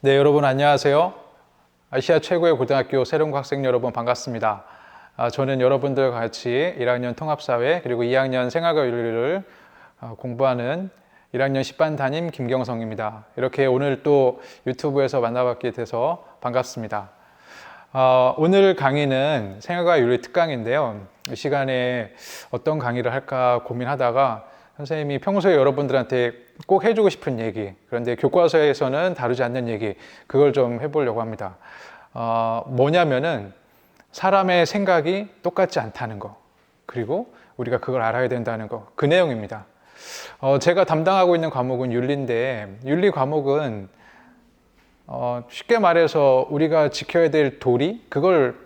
네, 여러분 안녕하세요. 아시아 최고의 고등학교 새로운 학생 여러분 반갑습니다. 저는 여러분들과 같이 1학년 통합사회 그리고 2학년 생활과 윤리를 공부하는 1학년 10반 담임 김경성입니다. 이렇게 오늘 또 유튜브에서 만나뵙게 돼서 반갑습니다. 오늘 강의는 생활과 윤리 특강인데요. 이 시간에 어떤 강의를 할까 고민하다가 선생님이 평소에 여러분들한테 꼭 해주고 싶은 얘기, 그런데 교과서에서는 다루지 않는 얘기, 그걸 좀 해보려고 합니다. 뭐냐면은 사람의 생각이 똑같지 않다는 거, 그리고 우리가 그걸 알아야 된다는 거, 그 내용입니다. 제가 담당하고 있는 과목은 윤리인데, 윤리 과목은 쉽게 말해서 우리가 지켜야 될 도리, 그걸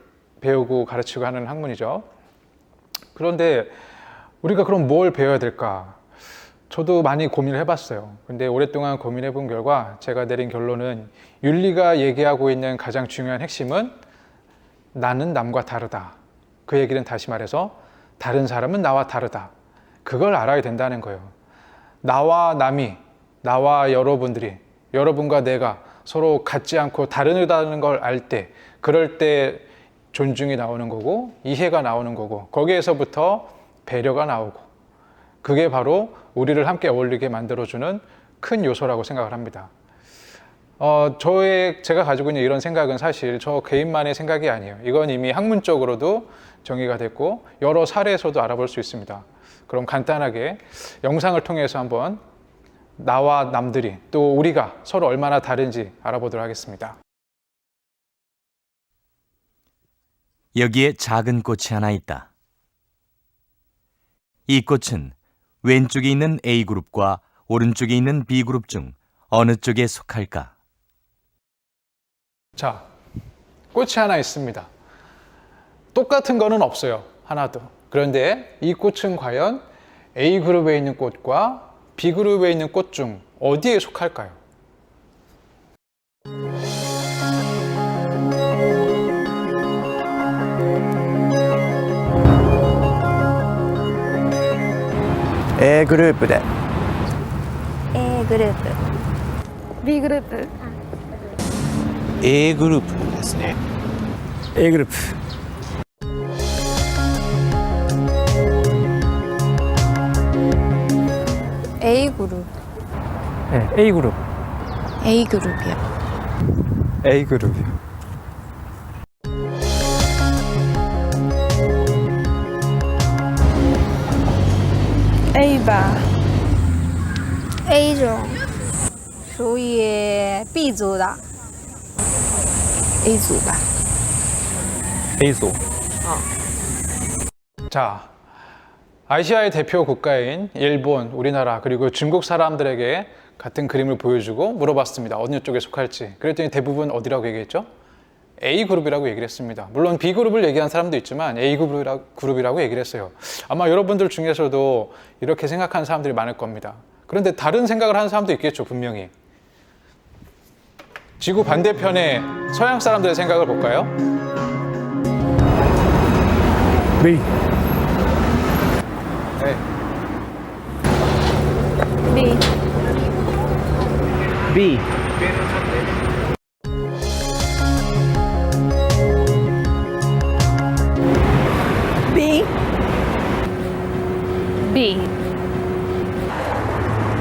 배우고 가르치고 하는 학문이죠. 그런데 우리가 그럼 뭘 배워야 될까? 저도 많이 고민을 해봤어요. 근데 오랫동안 고민해 본 결과 제가 내린 결론은 윤리가 얘기하고 있는 가장 중요한 핵심은 나는 남과 다르다. 그 얘기는 다시 말해서 다른 사람은 나와 다르다. 그걸 알아야 된다는 거예요. 나와 남이, 나와 여러분들이, 여러분과 내가 서로 같지 않고 다르다는 걸 알 때, 그럴 때 존중이 나오는 거고 이해가 나오는 거고 거기에서부터 배려가 나오고, 그게 바로 우리를 함께 어울리게 만들어주는 큰 요소라고 생각을 합니다. 제가 가지고 있는 이런 생각은 사실 저 개인만의 생각이 아니에요. 이건 이미 학문적으로도 정의가 됐고 여러 사례에서도 알아볼 수 있습니다. 그럼 간단하게 영상을 통해서 한번 나와 남들이 또 우리가 서로 얼마나 다른지 알아보도록 하겠습니다. 여기에 작은 꽃이 하나 있다. 이 꽃은 왼쪽에 있는 A그룹과 오른쪽에 있는 B그룹 중 어느 쪽에 속할까? 자, 꽃이 하나 있습니다. 똑같은 거는 없어요. 하나도. 그런데 이 꽃은 과연 A그룹에 있는 꽃과 B그룹에 있는 꽃 중 어디에 속할까요? A グループで A グループ B グループ A グループですね A グループ A グループ A グループ A グループや A グループ A 吧 A 种属于 B 组的 A 组吧 A 组 자, 아시아의 대표 국가인 일본, 우리나라 그리고 중국 사람들에게 같은 그림을 보여주고 물어봤습니다. 어느 쪽에 속할지. 그랬더니 대부분 어디라고 얘기했죠? A그룹이라고 얘기를 했습니다. 물론 B그룹을 얘기한 사람도 있지만 A그룹이라고 얘기를 했어요. 아마 여러분들 중에서도 이렇게 생각하는 사람들이 많을 겁니다. 그런데 다른 생각을 하는 사람도 있겠죠, 분명히. 지구 반대편의 서양 사람들의 생각을 볼까요? B 네. B B B B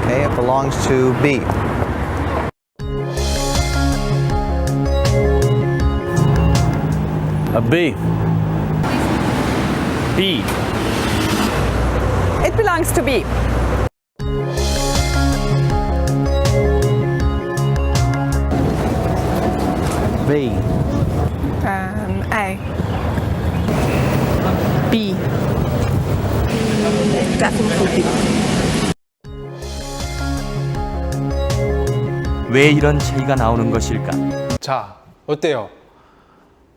Okay, it belongs to B. A B B It belongs to B. B. A. B. Definitely B. 왜 이런 차이가 나오는 것일까? 자, 어때요?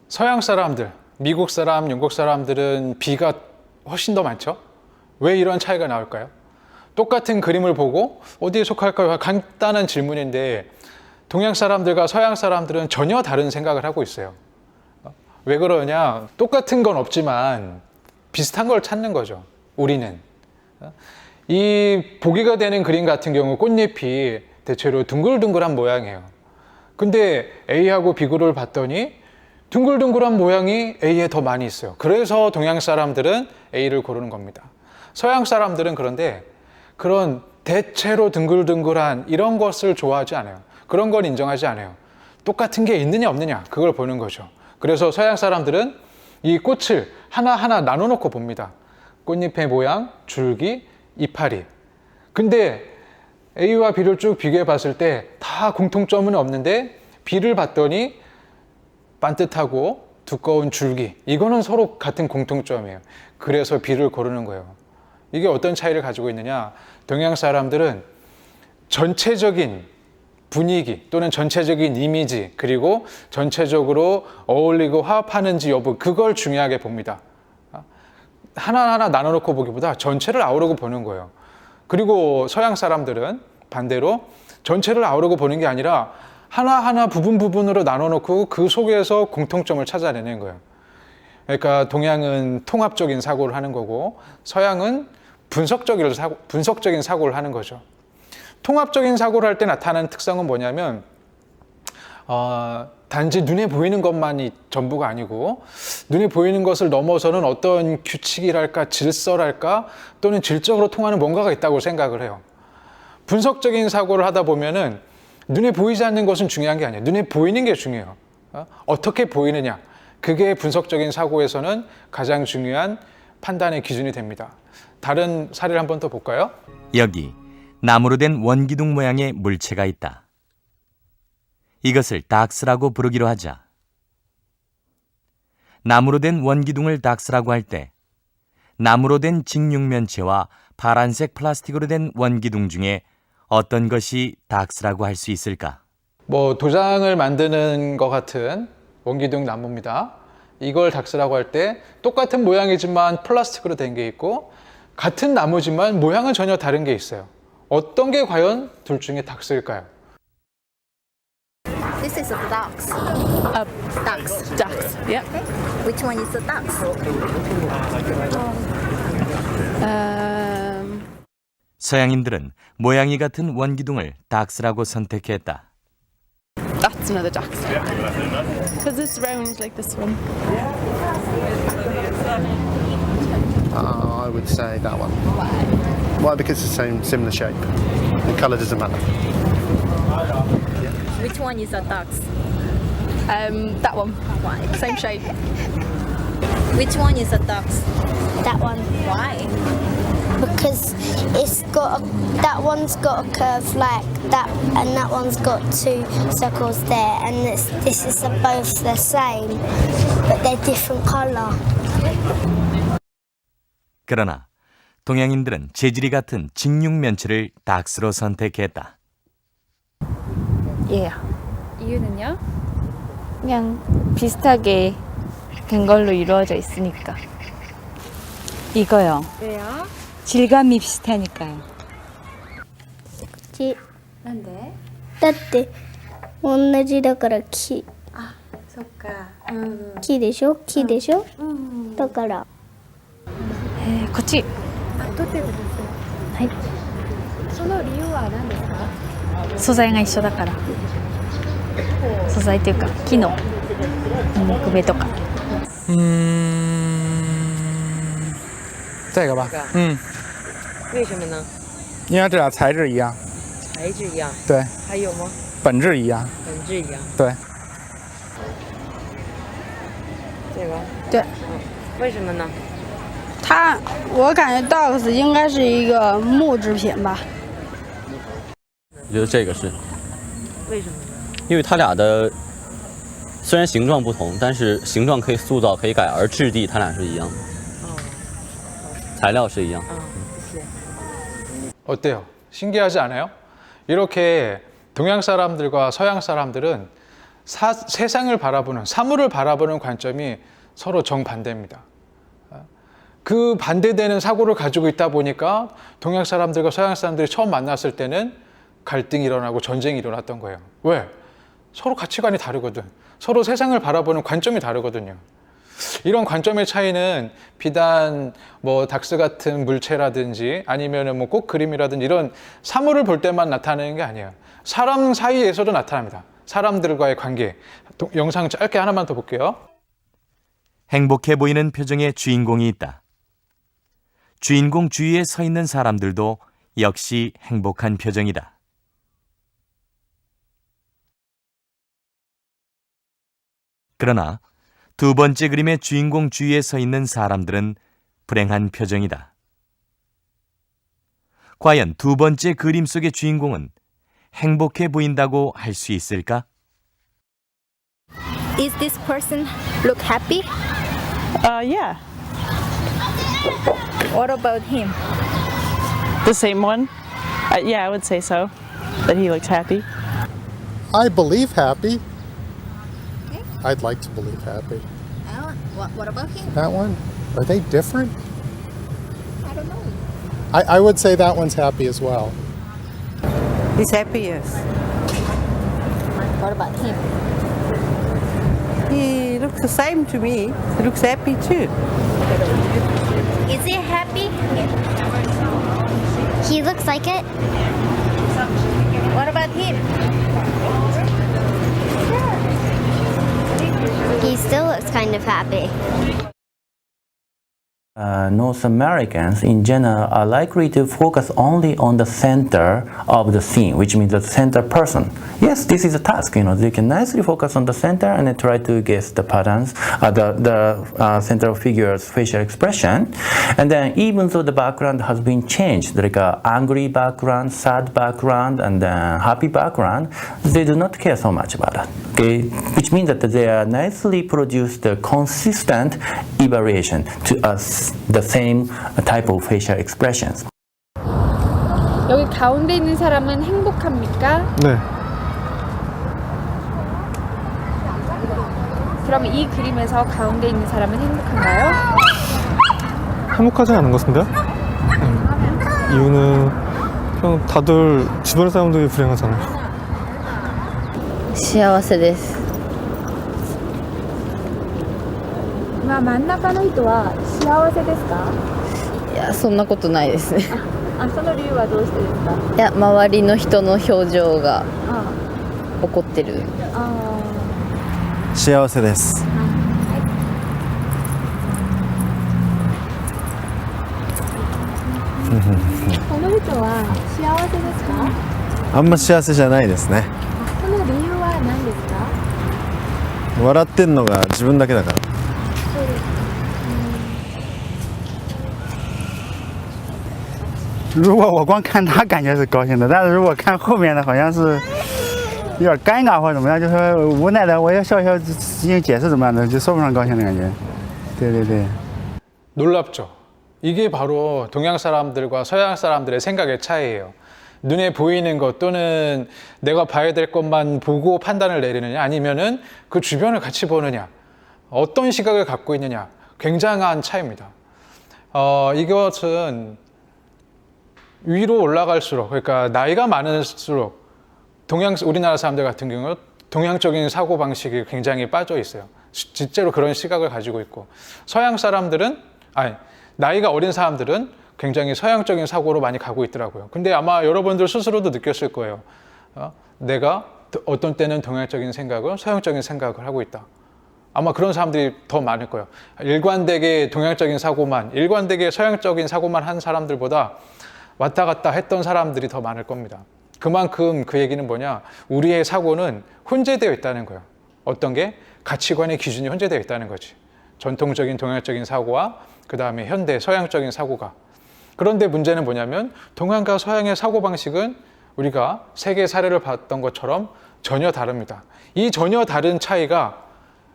서양 사람들, 미국 사람, 영국 사람들은 B가 훨씬 더 많죠? 왜 이런 차이가 나올까요? 똑같은 그림을 보고 어디에 속할까요? 간단한 질문인데 동양 사람들과 서양 사람들은 전혀 다른 생각을 하고 있어요. 왜 그러냐? 똑같은 건 없지만 비슷한 걸 찾는 거죠. 우리는. 이 보기가 되는 그림 같은 경우 꽃잎이 대체로 둥글둥글한 모양이에요. 근데 A하고 B그룹을 봤더니 둥글둥글한 모양이 A에 더 많이 있어요. 그래서 동양 사람들은 A를 고르는 겁니다. 서양 사람들은 그런데 그런 대체로 둥글둥글한 이런 것을 좋아하지 않아요. 그런 걸 인정하지 않아요. 똑같은 게 있느냐 없느냐 그걸 보는 거죠. 그래서 서양 사람들은 이 꽃을 하나하나 나눠놓고 봅니다. 꽃잎의 모양, 줄기, 이파리. 근데 A와 B를 쭉 비교해 봤을 때 다 공통점은 없는데 B를 봤더니 반듯하고 두꺼운 줄기. 이거는 서로 같은 공통점이에요. 그래서 B를 고르는 거예요. 이게 어떤 차이를 가지고 있느냐? 동양 사람들은 전체적인 분위기 또는 전체적인 이미지 그리고 전체적으로 어울리고 화합하는지 여부 그걸 중요하게 봅니다. 하나하나 나눠놓고 보기보다 전체를 아우르고 보는 거예요. 그리고 서양 사람들은 반대로 전체를 아우르고 보는 게 아니라 하나하나 부분으로 나눠놓고 그 속에서 공통점을 찾아내는 거예요. 그러니까 동양은 통합적인 사고를 하는 거고 서양은 분석적인 사고를 하는 거죠. 통합적인 사고를 할 때 나타나는 특성은 뭐냐면 단지 눈에 보이는 것만이 전부가 아니고 눈에 보이는 것을 넘어서는 어떤 규칙이랄까 질서랄까 또는 질적으로 통하는 뭔가가 있다고 생각을 해요. 분석적인 사고를 하다 보면은 눈에 보이지 않는 것은 중요한 게 아니에요. 눈에 보이는 게 중요해요. 어떻게 보이느냐 그게 분석적인 사고에서는 가장 중요한 판단의 기준이 됩니다. 다른 사례를 한번 더 볼까요? 여기 나무로 된 원기둥 모양의 물체가 있다. 이것을 닥스라고 부르기로 하자. 나무로 된 원기둥을 닥스라고 할 때 나무로 된 직육면체와 파란색 플라스틱으로 된 원기둥 중에 어떤 것이 닥스라고 할 수 있을까? 뭐 도장을 만드는 것 같은 원기둥 나무입니다. 이걸 닥스라고 할 때 똑같은 모양이지만 플라스틱으로 된 게 있고 같은 나무지만 모양은 전혀 다른 게 있어요. 어떤 게 과연 둘 중에 닥스일까요? This is a ducks. Ducks. Ducks. Yep. Which one is the ducks? 서양인들은 모양이 같은 원기둥을 닥스라고 선택했다. That's another ducks. Because it's round like this one. I would say that one. Why? Because it's the same similar shape. The colour doesn't matter. Which one is the ducks? That one. Why? Same shape. Which one is the ducks? That one, Why? because it's got that one's got a curve like that, and that one's got two circles there, and this is both the same, but they're different colour. 그러나 동양인들은 재질이 같은 직육면체를 닥스로 선택했다. 예. 이유는요? 그냥 비슷하게 된 걸로 이루어져 있으니까. 이거요. 왜요? 질감이 비슷하니까요. なんで？だって同じだから木そっか。木でしょ木でしょ、だからこっち。取ってください。はい。その理由は何ですか？素材が一緒だから。素材っていうか木の木目とか。这个吧，为什么呢？因为这俩材质一样，材质一样，对，还有吗？本质一样，本质一样。对，这个，对，为什么呢？我感觉 Dogs 应该是一个木制品吧。我觉得这个是，为什么呢？因为它俩的虽然形状不同，但是形状可以塑造可以改，而质地它俩是一样的，材料是一样。 谢谢。 어때요? 신기하지 않아요? 이렇게 동양 사람들과 서양 사람들은 세상을 바라보는, 사물을 바라보는 관점이 서로 정반대입니다. 그 반대되는 사고를 가지고 있다 보니까 동양 사람들과 서양 사람들이 처음 만났을 때는 갈등이 일어나고 전쟁이 일어났던 거예요. 왜? 서로 가치관이 다르거든. 서로 세상을 바라보는 관점이 다르거든요. 이런 관점의 차이는 비단 뭐 닥스 같은 물체라든지 아니면은 뭐 꽃 그림이라든지 이런 사물을 볼 때만 나타나는 게 아니에요. 사람 사이에서도 나타납니다. 사람들과의 관계. 영상 짧게 하나만 더 볼게요. 행복해 보이는 표정의 주인공이 있다. 주인공 주위에 서 있는 사람들도 역시 행복한 표정이다. 그러나 두 번째 그림의 주인공 주위에 서 있는 사람들은 불행한 표정이다. 과연 두 번째 그림 속의 주인공은 행복해 보인다고 할 수 있을까? Is this person look happy? Yeah. What about him? The same one? Yeah, I would say so. That he looks happy. I believe happy. I'd like to believe happy. What about him? That one? Are they different? I don't know. I would say that one's happy as well. He's happy, yes. What about him? He looks the same to me. He looks happy too. Is he happy? He looks like it. What about him? He still looks kind of happy. North Americans in general are likely to focus only on the center of the scene, which means the center person. Yes, this is a task. They can nicely focus on the center and then try to guess the patterns, the central figure's facial expression. And then even though the background has been changed, like a angry background, sad background, and then happy background, they do not care so much about that. Okay, which means that they are nicely produce the consistent evaluation to us. The same type of facial expressions. 여기 가운데 있는 사람은 행복합니까? 네. 그럼 이 그림에서 가운데 있는 사람은 행복한가요? 행복하지 않은 것 같은데요? 이유는 그냥 다들 주변 사람들이 불행하잖아요. 幸せです。真ん中の人は幸せですか？いや、そんなことないですね。その理由はどうしてですか？いや、周りの人の表情が怒ってる。幸せです。この人は幸せですか？あんま幸せじゃないですね。その理由は何ですか？笑ってんのが自分だけだから。如果我光看他，感觉是高兴的，但是如果看后面的，好像是有点尴尬或者怎么样，就说无奈的，我要笑笑进行解释怎么样的，就说不上高兴的感觉。对对对。 놀랍죠? 이게 바로 동양 사람들과 서양 사람들의 생각의 차이예요. 눈에 보이는 것 또는 내가 봐야 될 것만 보고 판단을 내리느냐 아니면은 그 주변을 같이 보느냐 어떤 시각을 갖고 있느냐 굉장한 차이입니다. 이것은 위로 올라갈수록 그러니까 나이가 많을수록 우리나라 사람들 같은 경우 동양적인 사고방식이 굉장히 빠져 있어요. 실제로 그런 시각을 가지고 있고 서양 사람들은 나이가 어린 사람들은 굉장히 서양적인 사고로 많이 가고 있더라고요. 근데 아마 여러분들 스스로도 느꼈을 거예요. 내가 어떤 때는 동양적인 생각을 서양적인 생각을 하고 있다. 아마 그런 사람들이 더 많을 거예요. 일관되게 동양적인 사고만, 일관되게 서양적인 사고만 한 사람들보다 왔다 갔다 했던 사람들이 더 많을 겁니다. 그만큼 그 얘기는 뭐냐? 우리의 사고는 혼재되어 있다는 거예요. 어떤 게? 가치관의 기준이 혼재되어 있다는 거지. 전통적인 동양적인 사고와 그 다음에 현대 서양적인 사고가. 그런데 문제는 뭐냐면 동양과 서양의 사고방식은 우리가 세계 사례를 봤던 것처럼 전혀 다릅니다. 이 전혀 다른 차이가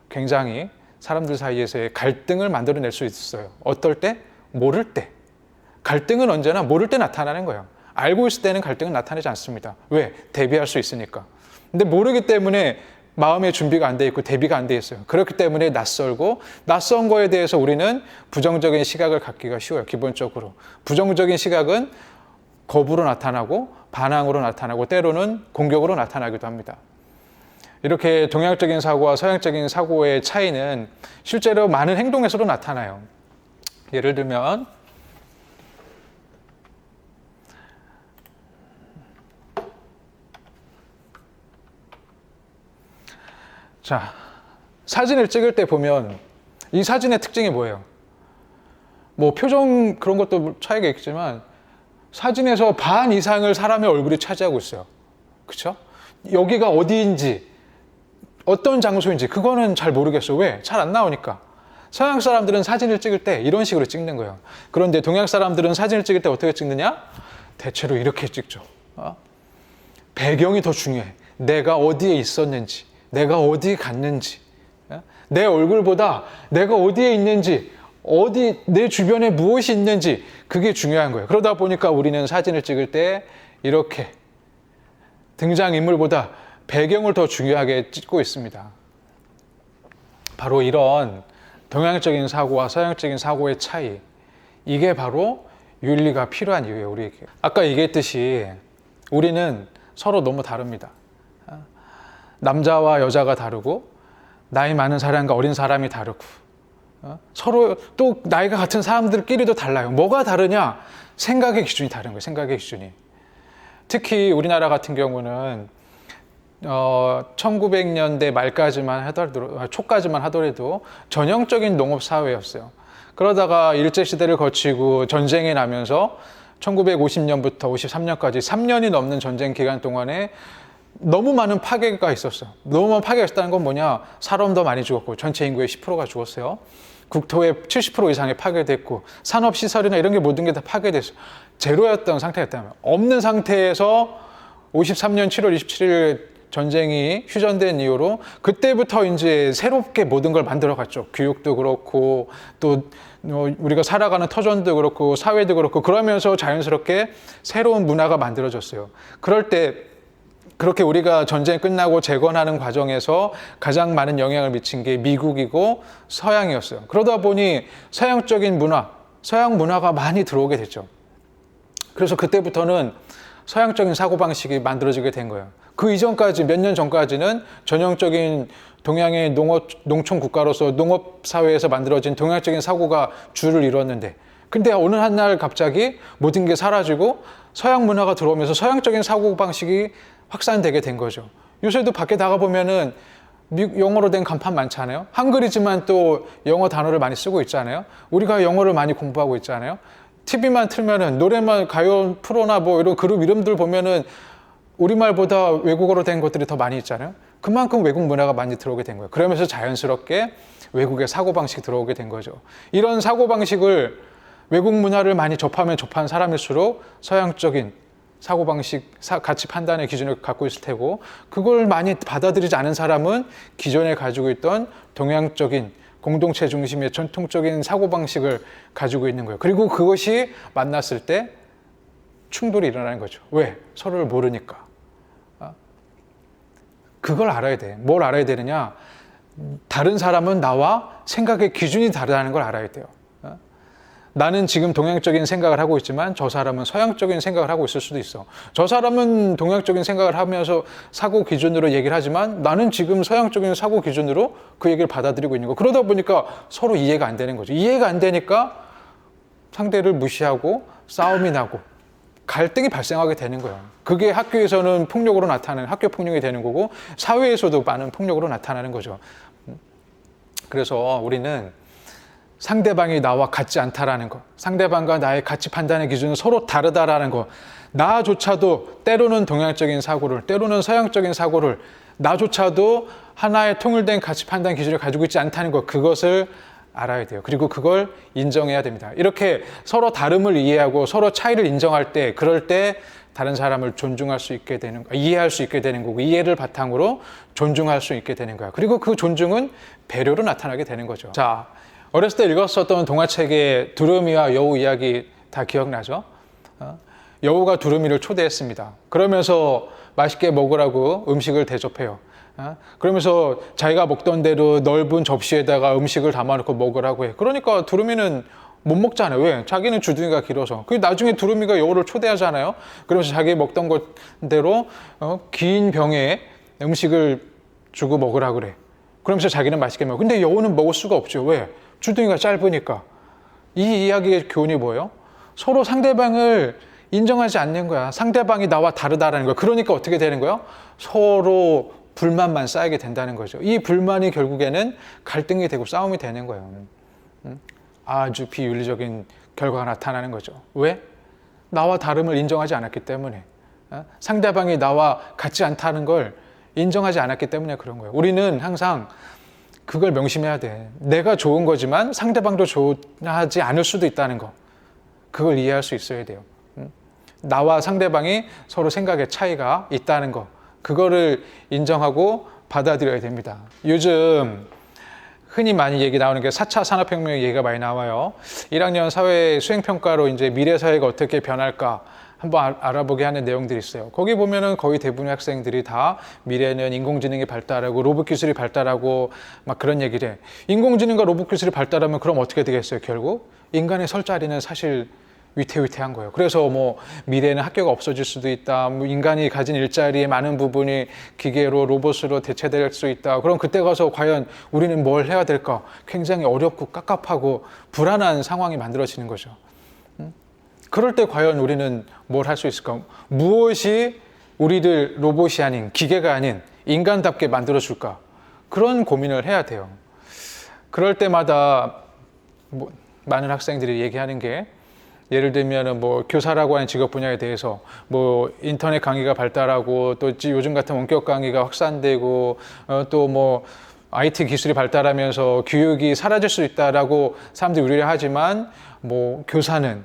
굉장히 사람들 사이에서의 갈등을 만들어낼 수 있어요. 어떨 때? 모를 때. 갈등은 언제나 모를 때 나타나는 거예요. 알고 있을 때는 갈등은 나타나지 않습니다. 왜? 대비할 수 있으니까. 근데 모르기 때문에 마음의 준비가 안 돼 있고 대비가 안 돼 있어요. 그렇기 때문에 낯설고 낯선 거에 대해서 우리는 부정적인 시각을 갖기가 쉬워요. 기본적으로. 부정적인 시각은 거부로 나타나고 반항으로 나타나고 때로는 공격으로 나타나기도 합니다. 이렇게 동양적인 사고와 서양적인 사고의 차이는 실제로 많은 행동에서도 나타나요. 예를 들면 자, 사진을 찍을 때 보면 이 사진의 특징이 뭐예요? 뭐 표정 그런 것도 차이가 있지만 사진에서 반 이상을 사람의 얼굴이 차지하고 있어요. 그렇죠? 여기가 어디인지 어떤 장소인지 그거는 잘 모르겠어. 왜? 잘 안 나오니까. 서양 사람들은 사진을 찍을 때 이런 식으로 찍는 거예요. 그런데 동양 사람들은 사진을 찍을 때 어떻게 찍느냐? 대체로 이렇게 찍죠. 배경이 더 중요해. 내가 어디에 있었는지, 내가 어디 갔는지, 내 얼굴보다 내가 어디에 있는지, 내 주변에 무엇이 있는지 그게 중요한 거예요. 그러다 보니까 우리는 사진을 찍을 때 이렇게 등장인물보다 배경을 더 중요하게 찍고 있습니다. 바로 이런 동양적인 사고와 서양적인 사고의 차이, 이게 바로 윤리가 필요한 이유예요, 우리에게. 아까 얘기했듯이 우리는 서로 너무 다릅니다. 남자와 여자가 다르고 나이 많은 사람과 어린 사람이 다르고 서로 또 나이가 같은 사람들끼리도 달라요. 뭐가 다르냐? 생각의 기준이 다른 거예요. 생각의 기준이. 특히 우리나라 같은 경우는 1900년대 말까지만 하더라도, 초까지만 하더라도 전형적인 농업 사회였어요. 그러다가 일제시대를 거치고 전쟁이 나면서 1950년부터 53년까지 3년이 넘는 전쟁 기간 동안에 너무 많은 파괴가 있었어요. 너무 많은 파괴가 있었다는 건 뭐냐? 사람도 많이 죽었고 전체 인구의 10%가 죽었어요. 국토의 70% 이상이 파괴됐고 산업시설이나 이런 게 모든 게 다 파괴됐어요. 제로였던 상태였다면, 없는 상태에서 53년 7월 27일 전쟁이 휴전된 이후로 그때부터 이제 새롭게 모든 걸 만들어 갔죠. 교육도 그렇고 또 우리가 살아가는 터전도 그렇고 사회도 그렇고, 그러면서 자연스럽게 새로운 문화가 만들어졌어요. 그럴 때 그렇게 우리가 전쟁 끝나고 재건하는 과정에서 가장 많은 영향을 미친 게 미국이고 서양이었어요. 그러다 보니 서양적인 문화, 서양 문화가 많이 들어오게 됐죠. 그래서 그때부터는 서양적인 사고방식이 만들어지게 된 거예요. 그 이전까지, 몇 년 전까지는 전형적인 동양의 농촌 국가로서 농업사회에서 만들어진 동양적인 사고가 주를 이뤘는데, 근데 어느 한 날 갑자기 모든 게 사라지고 서양 문화가 들어오면서 서양적인 사고방식이 확산되게 된 거죠. 요새도 밖에 나가보면은 영어로 된 간판 많잖아요. 한글이지만 또 영어 단어를 많이 쓰고 있잖아요. 우리가 영어를 많이 공부하고 있잖아요. TV만 틀면은 노래만, 가요 프로나 뭐 이런 그룹 이름들 보면은 우리말보다 외국어로 된 것들이 더 많이 있잖아요. 그만큼 외국 문화가 많이 들어오게 된 거예요. 그러면서 자연스럽게 외국의 사고방식이 들어오게 된 거죠. 이런 사고방식을, 외국 문화를 많이 접하면 접한 사람일수록 서양적인 사고방식, 가치 판단의 기준을 갖고 있을 테고, 그걸 많이 받아들이지 않은 사람은 기존에 가지고 있던 동양적인 공동체 중심의 전통적인 사고방식을 가지고 있는 거예요. 그리고 그것이 만났을 때 충돌이 일어나는 거죠. 왜? 서로를 모르니까. 그걸 알아야 돼. 뭘 알아야 되느냐? 다른 사람은 나와 생각의 기준이 다르다는 걸 알아야 돼요. 나는 지금 동양적인 생각을 하고 있지만 저 사람은 서양적인 생각을 하고 있을 수도 있어. 저 사람은 동양적인 생각을 하면서 사고 기준으로 얘기를 하지만 나는 지금 서양적인 사고 기준으로 그 얘기를 받아들이고 있는 거. 그러다 보니까 서로 이해가 안 되는 거죠. 이해가 안 되니까 상대를 무시하고 싸움이 나고 갈등이 발생하게 되는 거예요. 그게 학교에서는 폭력으로 나타나는, 학교 폭력이 되는 거고, 사회에서도 많은 폭력으로 나타나는 거죠. 그래서 우리는 상대방이 나와 같지 않다라는 것, 상대방과 나의 가치 판단의 기준은 서로 다르다라는 것, 나조차도 때로는 동양적인 사고를, 때로는 서양적인 사고를, 나조차도 하나의 통일된 가치 판단 기준을 가지고 있지 않다는 것, 그것을 알아야 돼요. 그리고 그걸 인정해야 됩니다. 이렇게 서로 다름을 이해하고 서로 차이를 인정할 때, 그럴 때 다른 사람을 존중할 수 있게 되는, 이해할 수 있게 되는 거고, 이해를 바탕으로 존중할 수 있게 되는 거야. 그리고 그 존중은 배려로 나타나게 되는 거죠. 자, 어렸을 때 읽었었던 동화책의 두루미와 여우 이야기 다 기억나죠? 여우가 두루미를 초대했습니다. 그러면서 맛있게 먹으라고 음식을 대접해요. 그러면서 자기가 먹던 대로 넓은 접시에다가 음식을 담아놓고 먹으라고 해. 그러니까 두루미는 못 먹잖아요. 왜? 자기는 주둥이가 길어서. 그 나중에 두루미가 여우를 초대하잖아요. 그러면서 자기 먹던 것대로 긴 병에 음식을 주고 먹으라고 그래. 그러면서 자기는 맛있게 먹어. 근데 여우는 먹을 수가 없죠. 왜? 주둥이가 짧으니까. 이 이야기의 교훈이 뭐예요? 서로 상대방을 인정하지 않는 거야. 상대방이 나와 다르다라는 거야. 그러니까 어떻게 되는 거예요? 서로 불만만 쌓이게 된다는 거죠. 이 불만이 결국에는 갈등이 되고 싸움이 되는 거예요. 아주 비윤리적인 결과가 나타나는 거죠. 왜? 나와 다름을 인정하지 않았기 때문에. 상대방이 나와 같지 않다는 걸 인정하지 않았기 때문에 그런 거예요. 우리는 항상 그걸 명심해야 돼. 내가 좋은 거지만 상대방도 좋아하지 않을 수도 있다는 거. 그걸 이해할 수 있어야 돼요. 나와 상대방이 서로 생각의 차이가 있다는 거. 그거를 인정하고 받아들여야 됩니다. 요즘 흔히 많이 얘기 나오는 게 4차 산업혁명 얘기가 많이 나와요. 1학년 사회 수행평가로 이제 미래 사회가 어떻게 변할까 한번 알아보게 하는 내용들이 있어요. 거기 보면은 거의 대부분의 학생들이 다 미래는 인공지능이 발달하고 로봇 기술이 발달하고 막 그런 얘기를 해. 인공지능과 로봇 기술이 발달하면 그럼 어떻게 되겠어요? 결국 인간의 설 자리는 사실 위태위태한 거예요. 그래서 뭐 미래에는 학교가 없어질 수도 있다. 뭐 인간이 가진 일자리의 많은 부분이 기계로 로봇으로 대체될 수 있다. 그럼 그때 가서 과연 우리는 뭘 해야 될까? 굉장히 어렵고 깝깝하고 불안한 상황이 만들어지는 거죠. 그럴 때 과연 우리는 뭘 할 수 있을까? 무엇이 우리들 로봇이 아닌 기계가 아닌 인간답게 만들어줄까? 그런 고민을 해야 돼요. 그럴 때마다 뭐 많은 학생들이 얘기하는 게 예를 들면 뭐 교사라고 하는 직업 분야에 대해서 뭐 인터넷 강의가 발달하고 또 요즘 같은 원격 강의가 확산되고 또 뭐 IT 기술이 발달하면서 교육이 사라질 수 있다라고 사람들이 우려하지만 뭐 교사는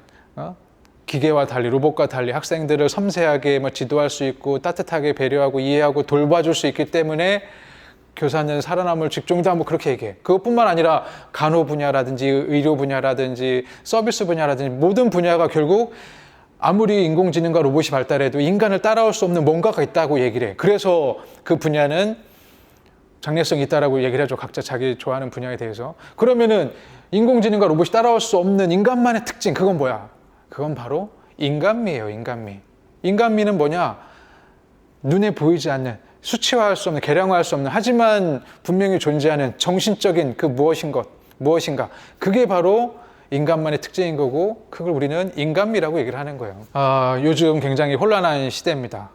기계와 달리 로봇과 달리 학생들을 섬세하게 뭐 지도할 수 있고 따뜻하게 배려하고 이해하고 돌봐줄 수 있기 때문에 교사는 살아남을 직종이다 뭐 그렇게 얘기해. 그것뿐만 아니라 간호 분야라든지 의료 분야라든지 서비스 분야라든지 모든 분야가 결국 아무리 인공지능과 로봇이 발달해도 인간을 따라올 수 없는 뭔가가 있다고 얘기를 해. 그래서 그 분야는 장래성이 있다라고 얘기를 해줘. 각자 자기 좋아하는 분야에 대해서. 그러면은 인공지능과 로봇이 따라올 수 없는 인간만의 특징, 그건 뭐야? 그건 바로 인간미예요. 인간미. 인간미는 뭐냐? 눈에 보이지 않는, 수치화할 수 없는, 계량화할 수 없는, 하지만 분명히 존재하는 정신적인 그 무엇인가. 그게 바로 인간만의 특징인 거고, 그걸 우리는 인간미라고 얘기를 하는 거예요. 요즘 굉장히 혼란한 시대입니다.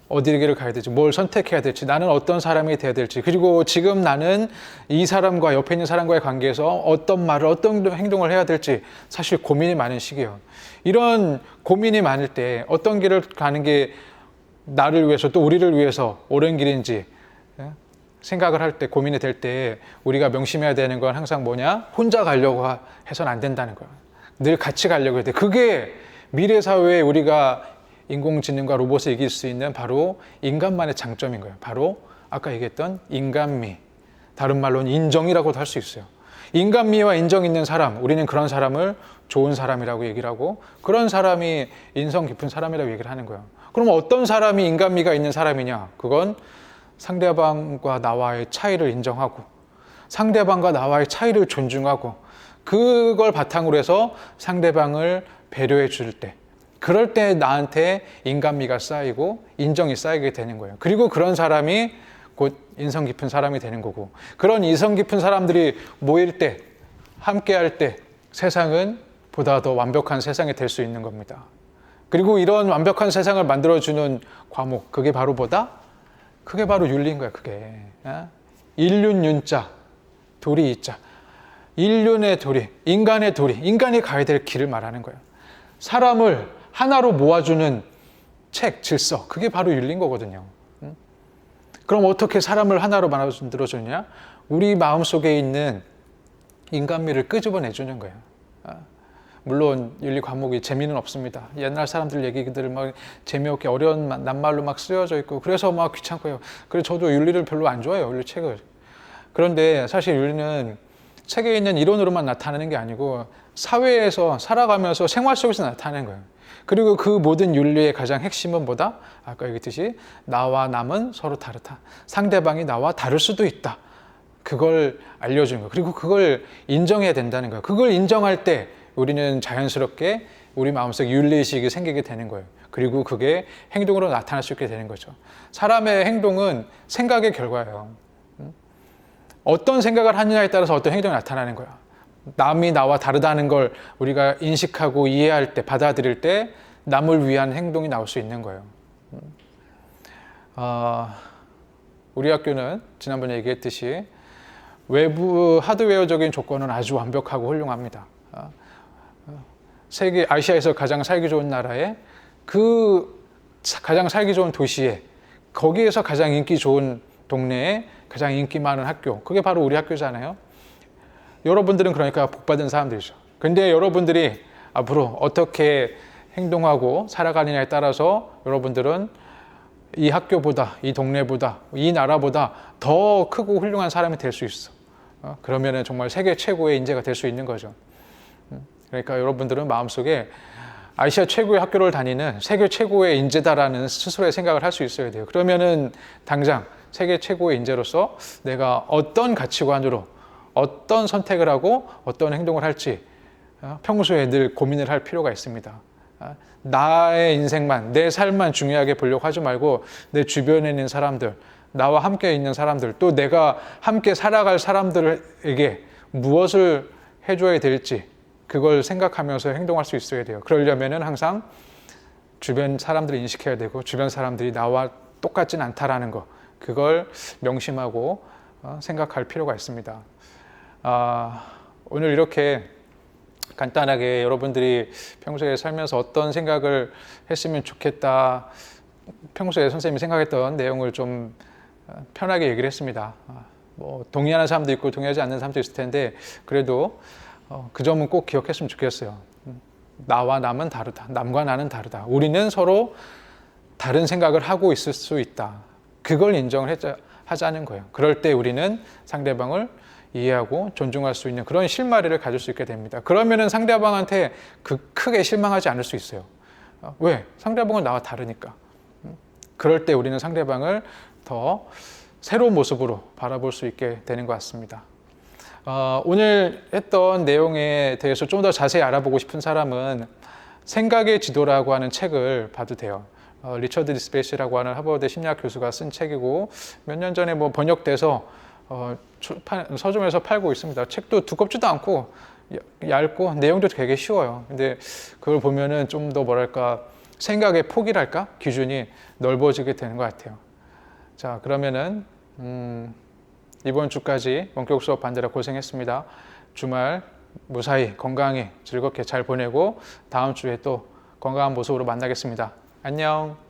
어디를 가야 될지, 뭘 선택해야 될지, 나는 어떤 사람이 돼야 될지, 그리고 지금 나는 이 사람과 옆에 있는 사람과의 관계에서 어떤 말을, 어떤 행동을 해야 될지 사실 고민이 많은 시기예요. 이런 고민이 많을 때 어떤 길을 가는 게 나를 위해서 또 우리를 위해서 옳은 길인지 생각을 할 때, 고민이 될 때 우리가 명심해야 되는 건 항상 뭐냐? 혼자 가려고 해서는 안 된다는 거예요. 늘 같이 가려고 해야 돼. 그게 미래 사회에 우리가 인공지능과 로봇을 이길 수 있는 바로 인간만의 장점인 거예요. 바로 아까 얘기했던 인간미, 다른 말로는 인정이라고도 할 수 있어요. 인간미와 인정 있는 사람, 우리는 그런 사람을 좋은 사람이라고 얘기를 하고, 그런 사람이 인성 깊은 사람이라고 얘기를 하는 거예요. 그럼 어떤 사람이 인간미가 있는 사람이냐? 그건 상대방과 나와의 차이를 인정하고, 상대방과 나와의 차이를 존중하고, 그걸 바탕으로 해서 상대방을 배려해 줄 때, 그럴 때 나한테 인간미가 쌓이고 인정이 쌓이게 되는 거예요. 그리고 그런 사람이 곧 인성 깊은 사람이 되는 거고, 그런 인성 깊은 사람들이 모일 때, 함께 할 때 세상은 보다 더 완벽한 세상이 될 수 있는 겁니다. 그리고 이런 완벽한 세상을 만들어주는 과목, 그게 바로 뭐다? 그게 바로 윤리인 거야. 그게 인륜 윤자, 도리 이자. 인륜의 도리, 인간의 도리, 인간이 가야 될 길을 말하는 거예요. 사람을 하나로 모아주는 책, 질서, 그게 바로 윤리인 거거든요. 그럼 어떻게 사람을 하나로 만들어주느냐? 우리 마음속에 있는 인간미를 끄집어내주는 거예요. 물론 윤리 과목이 재미는 없습니다. 옛날 사람들 얘기들 막 재미없게 어려운 낱말로 막 쓰여져 있고, 그래서 막 귀찮고요. 그래서 저도 윤리를 별로 안 좋아해요. 윤리 책을. 그런데 사실 윤리는 책에 있는 이론으로만 나타나는 게 아니고 사회에서 살아가면서 생활 속에서 나타나는 거예요. 그리고 그 모든 윤리의 가장 핵심은 뭐다? 아까 얘기했듯이 나와 남은 서로 다르다. 상대방이 나와 다를 수도 있다. 그걸 알려주는 거예요. 그리고 그걸 인정해야 된다는 거예요. 그걸 인정할 때 우리는 자연스럽게 우리 마음속에 윤리의식이 생기게 되는 거예요. 그리고 그게 행동으로 나타날 수 있게 되는 거죠. 사람의 행동은 생각의 결과예요. 어떤 생각을 하느냐에 따라서 어떤 행동이 나타나는 거야. 남이 나와 다르다는 걸 우리가 인식하고 이해할 때, 받아들일 때 남을 위한 행동이 나올 수 있는 거예요. 우리 학교는 지난번에 얘기했듯이 외부 하드웨어적인 조건은 아주 완벽하고 훌륭합니다. 세계 아시아에서 가장 살기 좋은 나라에 그 가장 살기 좋은 도시에 거기에서 가장 인기 좋은 동네에 가장 인기 많은 학교, 그게 바로 우리 학교잖아요. 여러분들은 그러니까 복받은 사람들이죠. 근데 여러분들이 앞으로 어떻게 행동하고 살아가느냐에 따라서 여러분들은 이 학교보다, 이 동네보다, 이 나라보다 더 크고 훌륭한 사람이 될 수 있어. 그러면은 정말 세계 최고의 인재가 될 수 있는 거죠. 그러니까 여러분들은 마음속에 아시아 최고의 학교를 다니는 세계 최고의 인재다라는 스스로의 생각을 할 수 있어야 돼요. 그러면은 당장 세계 최고의 인재로서 내가 어떤 가치관으로 어떤 선택을 하고 어떤 행동을 할지 평소에 늘 고민을 할 필요가 있습니다. 나의 인생만, 내 삶만 중요하게 보려고 하지 말고 내 주변에 있는 사람들, 나와 함께 있는 사람들, 또 내가 함께 살아갈 사람들에게 무엇을 해줘야 될지 그걸 생각하면서 행동할 수 있어야 돼요. 그러려면은 항상 주변 사람들을 인식해야 되고 주변 사람들이 나와 똑같진 않다라는 거, 그걸 명심하고 생각할 필요가 있습니다. 오늘 이렇게 간단하게 여러분들이 평소에 살면서 어떤 생각을 했으면 좋겠다, 평소에 선생님이 생각했던 내용을 좀 편하게 얘기를 했습니다. 뭐 동의하는 사람도 있고 동의하지 않는 사람도 있을 텐데 그래도 그 점은 꼭 기억했으면 좋겠어요. 나와 남은 다르다. 남과 나는 다르다. 우리는 서로 다른 생각을 하고 있을 수 있다. 그걸 인정을 하자는 거예요. 그럴 때 우리는 상대방을 이해하고 존중할 수 있는 그런 실마리를 가질 수 있게 됩니다. 그러면은 상대방한테 크게 실망하지 않을 수 있어요. 왜? 상대방은 나와 다르니까. 그럴 때 우리는 상대방을 더 새로운 모습으로 바라볼 수 있게 되는 것 같습니다. 오늘 했던 내용에 대해서 좀 더 자세히 알아보고 싶은 사람은 생각의 지도라고 하는 책을 봐도 돼요. 리처드 디스페이시라고 하는 하버드 심리학 교수가 쓴 책이고 몇 년 전에 뭐 번역돼서 서점에서 팔고 있습니다. 책도 두껍지도 않고 얇고 내용도 되게 쉬워요. 근데 그걸 보면은 좀 더 뭐랄까 생각의 폭이랄까 기준이 넓어지게 되는 것 같아요. 자, 그러면은 이번 주까지 원격 수업 반대라 고생했습니다. 주말 무사히 건강히 즐겁게 잘 보내고 다음 주에 또 건강한 모습으로 만나겠습니다. 안녕.